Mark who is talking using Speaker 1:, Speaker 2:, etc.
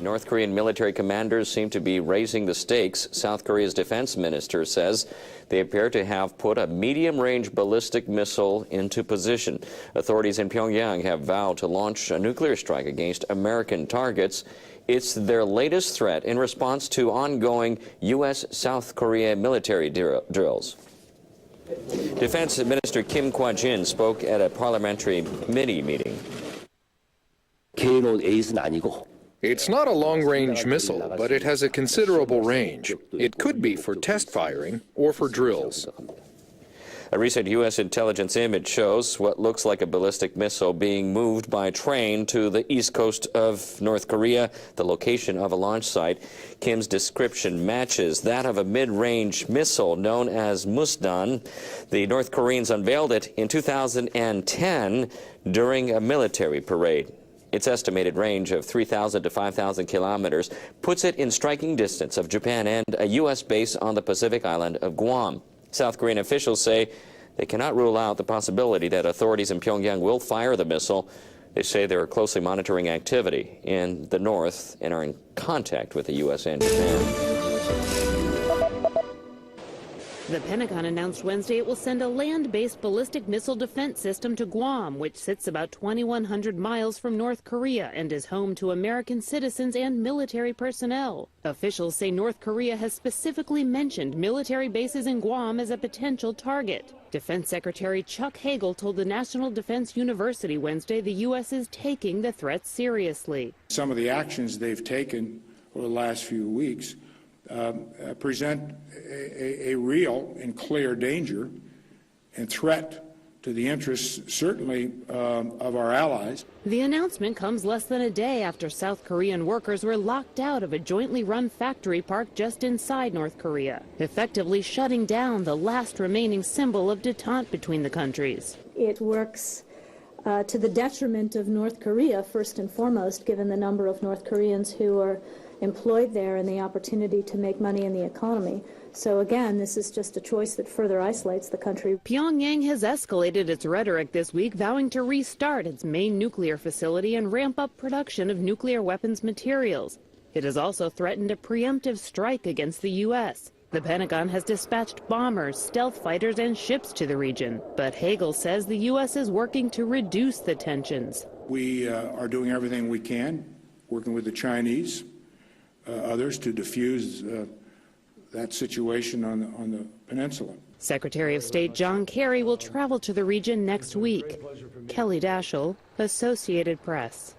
Speaker 1: North Korean military commanders seem to be raising the stakes. South Korea's defense minister says they appear to have put a medium-range ballistic missile into position. Authorities in Pyongyang have vowed to launch a nuclear strike against American targets. It's their latest threat in response to ongoing U.S.-South Korea military drills. Defense Minister Kim Kwa-jin spoke at a parliamentary committee meeting.
Speaker 2: It's not a long-range missile, but it has a considerable range. It could be for test firing or for drills.
Speaker 1: A recent U.S. intelligence image shows what looks like a ballistic missile being moved by train to the east coast of North Korea, the location of a launch site. Kim's description matches that of a mid-range missile known as Musdan. The North Koreans unveiled it in 2010 during a military parade. Its estimated range of 3,000 to 5,000 kilometers puts it in striking distance of Japan and a U.S. base on the Pacific island of Guam. South Korean officials say they cannot rule out the possibility that authorities in Pyongyang will fire the missile. They say they are closely monitoring activity in the north and are in contact with the U.S. and Japan.
Speaker 3: The Pentagon announced Wednesday it will send a land-based ballistic missile defense system to Guam, which sits about 2,100 miles from North Korea and is home to American citizens and military personnel. Officials say North Korea has specifically mentioned military bases in Guam as a potential target. Defense Secretary Chuck Hagel told the National Defense University Wednesday the U.S. is taking the threat seriously.
Speaker 4: Some of the actions they've taken over the last few weeks present a real and clear danger and threat to the interests, certainly, of our allies.
Speaker 3: The announcement comes less than a day after South Korean workers were locked out of a jointly run factory park just inside North Korea, effectively shutting down the last remaining symbol of detente between the countries.
Speaker 5: It works to the detriment of North Korea, first and foremost, given the number of North Koreans who are employed there and the opportunity to make money in the economy. So again, this is just a choice that further isolates the country.
Speaker 3: Pyongyang has escalated its rhetoric this week, vowing to restart its main nuclear facility and ramp up production of nuclear weapons materials. It has also threatened a preemptive strike against the U.S. The Pentagon has dispatched bombers, stealth fighters, and ships to the region. But Hagel says the U.S. is working to reduce the tensions.
Speaker 4: We are doing everything we can, working with the Chinese, others, to defuse that situation on the peninsula.
Speaker 3: Secretary of State John Kerry will travel to the region next week. Kelly Daschle, Associated Press.